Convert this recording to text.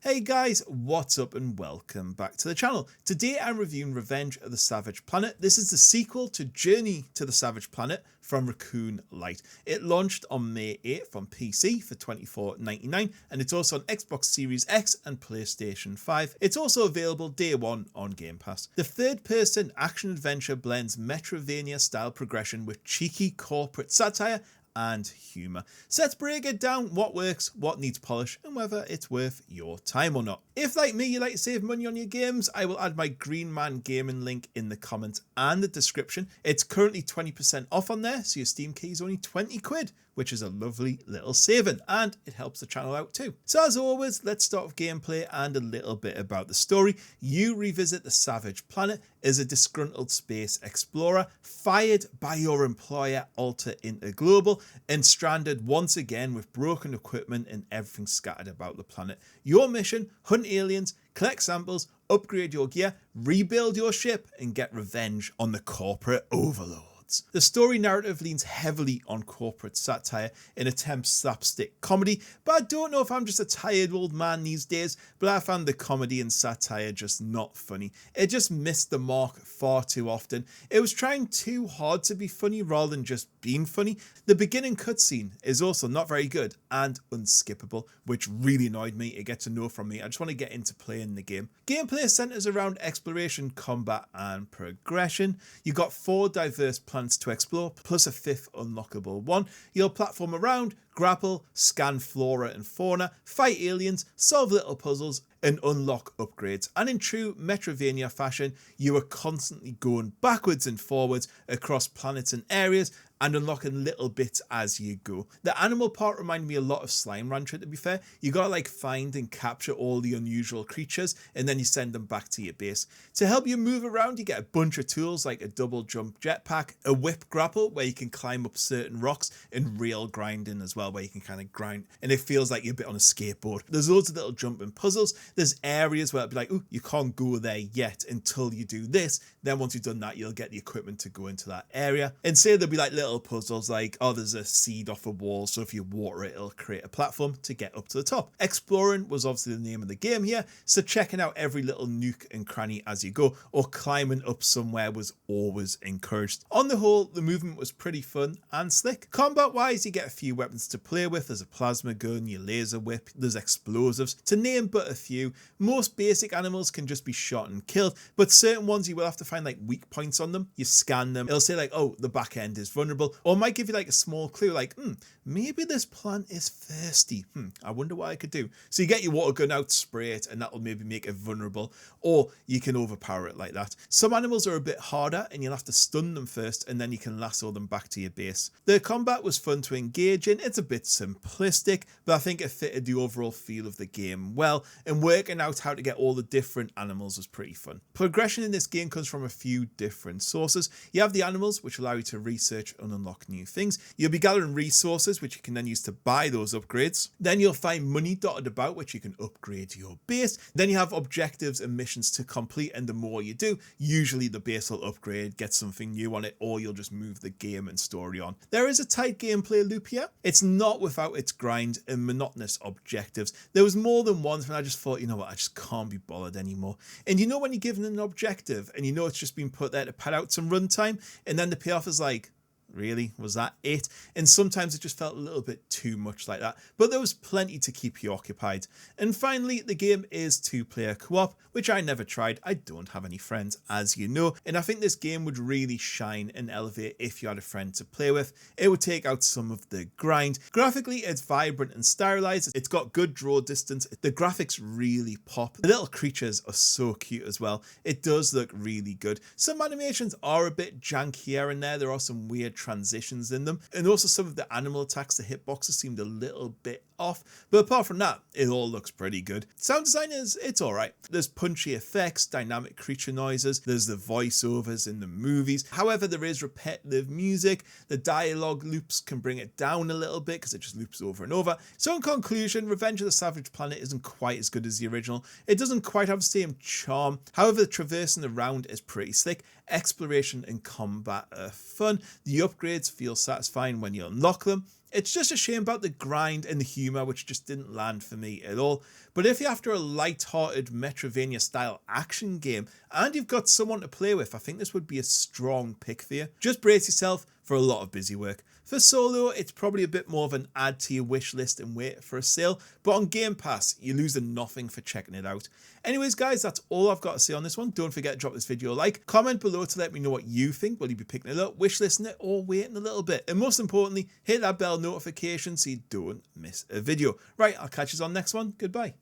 Hey guys, what's up and welcome back to the channel. Today I'm reviewing Revenge of the Savage Planet. This is the sequel to Journey to the Savage Planet from Raccoon Light. It launched on May 8th on PC for $24.99 and it's also on Xbox Series X and PlayStation 5. It's also available day one on Game Pass. The third-person action-adventure blends Metroidvania-style progression with cheeky corporate satire and humour. So let's break it down, what works, what needs polish, and whether it's worth your time or not. If, like me, you like to save money on your games, I will add my Green Man Gaming link in the comments and the description. It's currently 20% off on there, so your Steam key is only 20 quid, which is a lovely little saving, and it helps the channel out too. So as always, let's start with gameplay and a little bit about the story. You revisit the Savage Planet as a disgruntled space explorer, fired by your employer Alter Interglobal, and stranded once again with broken equipment and everything scattered about the planet. Your mission: hunt aliens, collect samples, upgrade your gear, rebuild your ship, and get revenge on the corporate overlords. The story narrative leans heavily on corporate satire and attempts slapstick comedy, but I don't know if I'm just a tired old man these days, but I found the comedy and satire just not funny. It just missed the mark far too often. It was trying too hard to be funny rather than just being funny. The beginning cutscene is also not very good and unskippable, which really annoyed me. It gets a no from me. I just want to get into playing the game. Gameplay centers around exploration, combat, and progression. You got 4 diverse planets to explore, plus a 5th unlockable one. You'll platform around, grapple, scan flora and fauna, fight aliens, solve little puzzles, and unlock upgrades. And in true Metroidvania fashion, you are constantly going backwards and forwards across planets and areas and unlocking little bits as you go. The animal part reminded me a lot of Slime Rancher, to be fair. You gotta like find and capture all the unusual creatures and then you send them back to your base. To help you move around, you get a bunch of tools like a double jump jetpack, a whip grapple where you can climb up certain rocks, and rail grinding as well, where you can kind of grind and it feels like you're a bit on a skateboard. There's loads of little jumping puzzles. There's areas where it'll be like, oh, you can't go there yet until you do this. Then once you've done that, you'll get the equipment to go into that area. And say there'll be like little puzzles like, oh, there's a seed off a wall, so if you water it, it'll create a platform to get up to the top. Exploring was obviously the name of the game here, so checking out every little nook and cranny as you go, or climbing up somewhere was always encouraged. On the whole, the movement was pretty fun and slick. Combat wise, you get a few weapons to play with. There's a plasma gun, your laser whip, there's explosives, to name but a few. Most basic animals can just be shot and killed, but certain ones you will have to find like weak points on them. You scan them, it'll say like, oh, the back end is vulnerable, or it might give you like a small clue like, maybe this plant is thirsty. I wonder what I could do. So you get your water gun out, spray it, and that'll maybe make it vulnerable, or you can overpower it like that. Some animals are a bit harder and you'll have to stun them first and then you can lasso them back to your base. The combat was fun to engage in. It's a bit simplistic, but I think it fitted the overall feel of the game well, and working out how to get all the different animals was pretty fun. Progression in this game comes from a few different sources. You have the animals, which allow you to research and unlock new things. You'll be gathering resources, which you can then use to buy those upgrades. Then you'll find money dotted about, which you can upgrade your base. Then you have objectives and missions to complete, and the more you do, usually the base will upgrade, get something new on it, or you'll just move the game and story on. There is a tight gameplay loop here. It's not without its grind and monotonous objectives. There was more than once when I just thought, you know what, I just can't be bothered anymore. And you know when you're given an objective and you know it's just been put there to pad out some runtime, and then the payoff is like, really? Was that it? And sometimes it just felt a little bit too much like that, but there was plenty to keep you occupied. And finally, the game is 2-player co-op, which I never tried. I don't have any friends, as you know, and I think this game would really shine and elevate if you had a friend to play with. It would take out some of the grind. Graphically, it's vibrant and stylized. It's got good draw distance. The graphics really pop. The little creatures are so cute as well. It does look really good. Some animations are a bit janky here and there. There are some weird transitions in them, and also some of the animal attacks, the hitboxes seemed a little bit off, but apart from that, it all looks pretty good. Sound design it's alright. There's punchy effects, dynamic creature noises, there's the voiceovers in the movies. However, there is repetitive music. The dialogue loops can bring it down a little bit because it just loops over and over. So in conclusion, Revenge of the Savage Planet isn't quite as good as the original. It doesn't quite have the same charm. However, the traversing around is pretty slick. Exploration and combat are fun. The upgrades feel satisfying when you unlock them. It's just a shame about the grind and the humour, which just didn't land for me at all. But if you're after a light-hearted Metroidvania style action game and you've got someone to play with, I think this would be a strong pick for you. Just brace yourself for a lot of busy work. For solo, it's probably a bit more of an add to your wish list and wait for a sale, but on Game Pass, you're losing nothing for checking it out. Anyways, guys, that's all I've got to say on this one. Don't forget to drop this video a like, comment below to let me know what you think. Will you be picking it up, wish listing it, or waiting a little bit? And most importantly, hit that bell notification so you don't miss a video. Right, I'll catch you on the next one. Goodbye.